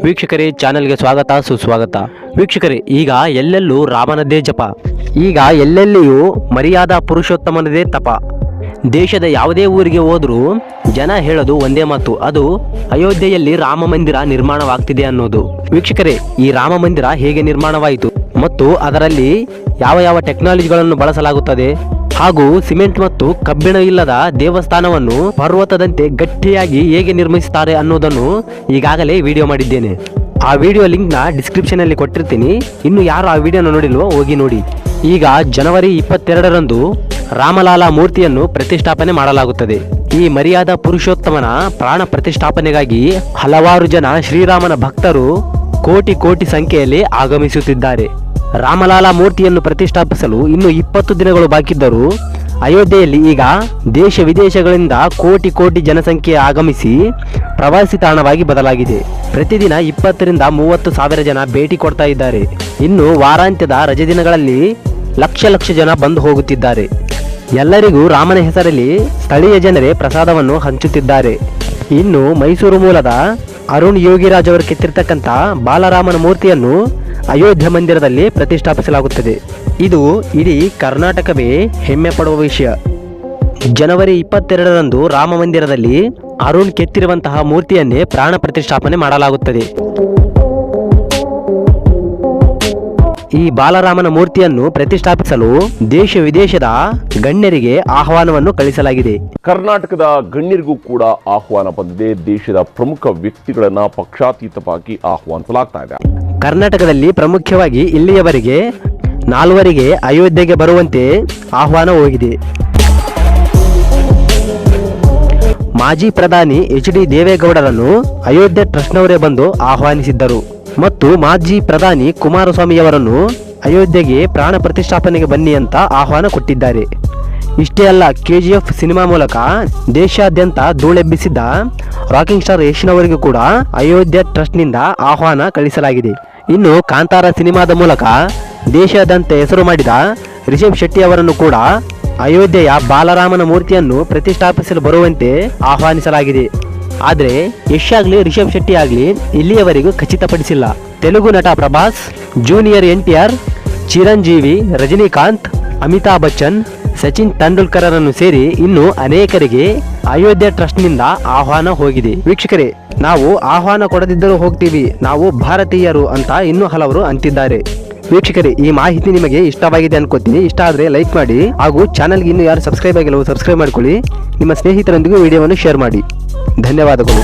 ವೀಕ್ಷಕರೇ, ಚಾನೆಲ್ಗೆ ಸ್ವಾಗತ ಸುಸ್ವಾಗತ. ವೀಕ್ಷಕರೇ, ಈಗ ಎಲ್ಲೆಲ್ಲೂ ರಾಮನದ್ದೇ ಜಪ, ಈಗ ಎಲ್ಲೆಲ್ಲಿಯೂ ಮರ್ಯಾದಾ ಪುರುಷೋತ್ತಮನದೇ ತಪ. ದೇಶದ ಯಾವುದೇ ಊರಿಗೆ ಹೋದರೂ ಜನ ಹೇಳೋದು ಒಂದೇ ಮಾತು, ಅದು ಅಯೋಧ್ಯೆಯಲ್ಲಿ ರಾಮ ಮಂದಿರ ನಿರ್ಮಾಣವಾಗ್ತಿದೆ ಅನ್ನೋದು. ವೀಕ್ಷಕರೇ, ಈ ರಾಮ ಮಂದಿರ ಹೇಗೆ ನಿರ್ಮಾಣವಾಯಿತು ಮತ್ತು ಅದರಲ್ಲಿ ಯಾವ ಯಾವ ಟೆಕ್ನಾಲಜಿಗಳನ್ನು ಬಳಸಲಾಗುತ್ತದೆ ಹಾಗೂ ಸಿಮೆಂಟ್ ಮತ್ತು ಕಬ್ಬಿಣ ಇಲ್ಲದ ದೇವಸ್ಥಾನವನ್ನು ಪರ್ವತದಂತೆ ಗಟ್ಟಿಯಾಗಿ ಹೇಗೆ ನಿರ್ಮಿಸುತ್ತಾರೆ ಅನ್ನೋದನ್ನು ಈಗಾಗಲೇ ವಿಡಿಯೋ ಮಾಡಿದ್ದೇನೆ. ಆ ವಿಡಿಯೋ ಲಿಂಕ್ನ ಡಿಸ್ಕ್ರಿಪ್ಷನಲ್ಲಿ ಕೊಟ್ಟಿರ್ತೀನಿ. ಇನ್ನು ಯಾರು ಆ ವಿಡಿಯೋನ ನೋಡಿಲ್ವೋ ಹೋಗಿ ನೋಡಿ. ಈಗ ಜನವರಿ 22ರಂದು ರಾಮಲಾಲಾ ಮೂರ್ತಿಯನ್ನು ಪ್ರತಿಷ್ಠಾಪನೆ ಮಾಡಲಾಗುತ್ತದೆ. ಈ ಮರ್ಯಾದಾ ಪುರುಷೋತ್ತಮನ ಪ್ರಾಣ ಪ್ರತಿಷ್ಠಾಪನೆಗಾಗಿ ಹಲವಾರು ಜನ ಶ್ರೀರಾಮನ ಭಕ್ತರು ಕೋಟಿ ಕೋಟಿ ಸಂಖ್ಯೆಯಲ್ಲಿ ಆಗಮಿಸುತ್ತಿದ್ದಾರೆ. ರಾಮಲಾಲಾ ಮೂರ್ತಿಯನ್ನು ಪ್ರತಿಷ್ಠಾಪಿಸಲು ಇನ್ನು 20 ದಿನಗಳು ಬಾಕಿದ್ದರೂ ಅಯೋಧ್ಯೆಯಲ್ಲಿ ಈಗ ದೇಶ ವಿದೇಶಗಳಿಂದ ಕೋಟಿ ಕೋಟಿ ಜನಸಂಖ್ಯೆ ಆಗಮಿಸಿ ಪ್ರವಾಸಿ ತಾಣವಾಗಿ ಬದಲಾಗಿದೆ. ಪ್ರತಿದಿನ 20 ರಿಂದ 30 ಸಾವಿರ ಜನ ಭೇಟಿ ಕೊಡ್ತಾ ಇದ್ದಾರೆ. ಇನ್ನು ವಾರಾಂತ್ಯದ ರಜೆ ದಿನಗಳಲ್ಲಿ ಲಕ್ಷ ಲಕ್ಷ ಜನ ಬಂದು ಹೋಗುತ್ತಿದ್ದಾರೆ. ಎಲ್ಲರಿಗೂ ರಾಮನ ಹೆಸರಲ್ಲಿ ಸ್ಥಳೀಯ ಜನರೇ ಪ್ರಸಾದವನ್ನು ಹಂಚುತ್ತಿದ್ದಾರೆ. ಇನ್ನು ಮೈಸೂರು ಮೂಲದ ಅರುಣ್ ಯೋಗಿರಾಜ್ ಅವರು ಕೆತ್ತಿರ್ತಕ್ಕಂಥ ಬಾಲರಾಮನ ಮೂರ್ತಿಯನ್ನು ಅಯೋಧ್ಯ ಮಂದಿರದಲ್ಲಿ ಪ್ರತಿಷ್ಠಾಪಿಸಲಾಗುತ್ತದೆ. ಇದು ಇಡೀ ಕರ್ನಾಟಕವೇ ಹೆಮ್ಮೆ ಪಡುವ ವಿಷಯ. ಜನವರಿ 22ರಂದು ರಾಮ ಮಂದಿರದಲ್ಲಿ ಅರುಣ್ ಕೆತ್ತಿರುವಂತಹ ಮೂರ್ತಿಯನ್ನೇ ಪ್ರಾಣ ಪ್ರತಿಷ್ಠಾಪನೆ ಮಾಡಲಾಗುತ್ತದೆ. ಈ ಬಾಲರಾಮನ ಮೂರ್ತಿಯನ್ನು ಪ್ರತಿಷ್ಠಾಪಿಸಲು ದೇಶ ವಿದೇಶದ ಗಣ್ಯರಿಗೆ ಆಹ್ವಾನವನ್ನು ಕಳಿಸಲಾಗಿದೆ. ಕರ್ನಾಟಕದ ಗಣ್ಯರಿಗೂ ಕೂಡ ಆಹ್ವಾನ ಬಂದಿದೆ. ದೇಶದ ಪ್ರಮುಖ ವ್ಯಕ್ತಿಗಳನ್ನ ಪಕ್ಷಾತೀತವಾಗಿ ಆಹ್ವಾನಿಸಲಾಗ್ತಾ ಇದೆ. ಕರ್ನಾಟಕದಲ್ಲಿ ಪ್ರಮುಖವಾಗಿ ಇಲ್ಲಿಯವರೆಗೆ 4 ಅಯೋಧ್ಯೆಗೆ ಬರುವಂತೆ ಆಹ್ವಾನ ಹೋಗಿದೆ. ಮಾಜಿ ಪ್ರಧಾನಿ HD ದೇವೇಗೌಡರನ್ನು ಅಯೋಧ್ಯೆ ಟ್ರಸ್ಟ್ನವರೇ ಬಂದು ಆಹ್ವಾನಿಸಿದ್ದರು ಮತ್ತು ಮಾಜಿ ಪ್ರಧಾನಿ ಕುಮಾರಸ್ವಾಮಿಯವರನ್ನು ಅಯೋಧ್ಯೆಗೆ ಪ್ರಾಣ ಪ್ರತಿಷ್ಠಾಪನೆಗೆ ಬನ್ನಿ ಅಂತ ಆಹ್ವಾನ ಕೊಟ್ಟಿದ್ದಾರೆ. ಇಷ್ಟೇ ಅಲ್ಲ, KGF ಸಿನಿಮಾ ಮೂಲಕ ದೇಶಾದ್ಯಂತ ಧೂಳೆಬ್ಬಿಸಿದ್ದ ರಾಕಿಂಗ್ ಸ್ಟಾರ್ ಯಶ್ನವರಿಗೂ ಕೂಡ ಅಯೋಧ್ಯೆ ಟ್ರಸ್ಟ್ನಿಂದ ಆಹ್ವಾನ ಕಳಿಸಲಾಗಿದೆ. ಇನ್ನು ಕಾಂತಾರ ಸಿನಿಮಾದ ಮೂಲಕ ದೇಶಾದ್ಯಂತ ಹೆಸರು ಮಾಡಿದ ರಿಷಬ್ ಶೆಟ್ಟಿ ಅವರನ್ನು ಕೂಡ ಅಯೋಧ್ಯೆಯ ಬಾಲರಾಮನ ಮೂರ್ತಿಯನ್ನು ಪ್ರತಿಷ್ಠಾಪಿಸಲು ಬರುವಂತೆ ಆಹ್ವಾನಿಸಲಾಗಿದೆ. ಆದರೆ ಯಶ್ ಆಗಲಿ ರಿಷಬ್ ಶೆಟ್ಟಿ ಆಗಲಿ ಇಲ್ಲಿಯವರೆಗೂ ಖಚಿತಪಡಿಸಿಲ್ಲ. ತೆಲುಗು ನಟ ಪ್ರಭಾಸ್, ಜೂನಿಯರ್ NTR, ಚಿರಂಜೀವಿ, ರಜನಿಕಾಂತ್, ಅಮಿತಾಬ್ ಬಚ್ಚನ್, ಸಚಿನ್ ತೆಂಡೂಲ್ಕರರನ್ನು ಸೇರಿ ಇನ್ನು ಅನೇಕರಿಗೆ ಅಯೋಧ್ಯೆ ಟ್ರಸ್ಟ್ನಿಂದ ಆಹ್ವಾನ ಹೋಗಿದೆ. ವೀಕ್ಷಕರೇ, ನಾವು ಆಹ್ವಾನ ಕೊಡದಿದ್ದರೂ ಹೋಗ್ತೀವಿ, ನಾವು ಭಾರತೀಯರು ಅಂತ ಇನ್ನೂ ಹಲವರು ಅಂತಿದ್ದಾರೆ. ವೀಕ್ಷಕರೇ, ಈ ಮಾಹಿತಿ ನಿಮಗೆ ಇಷ್ಟವಾಗಿದೆ ಅನ್ಕೋತೀನಿ. ಇಷ್ಟ ಆದರೆ ಲೈಕ್ ಮಾಡಿ ಹಾಗೂ ಚಾನಲ್ಗೆ ಇನ್ನೂ ಯಾರು ಸಬ್ಸ್ಕ್ರೈಬ್ ಆಗಿಲ್ಲವೋ ಸಬ್ಸ್ಕ್ರೈಬ್ ಮಾಡ್ಕೊಳ್ಳಿ. ನಿಮ್ಮ ಸ್ನೇಹಿತರೊಂದಿಗೂ ವಿಡಿಯೋವನ್ನು ಶೇರ್ ಮಾಡಿ. ಧನ್ಯವಾದಗಳು.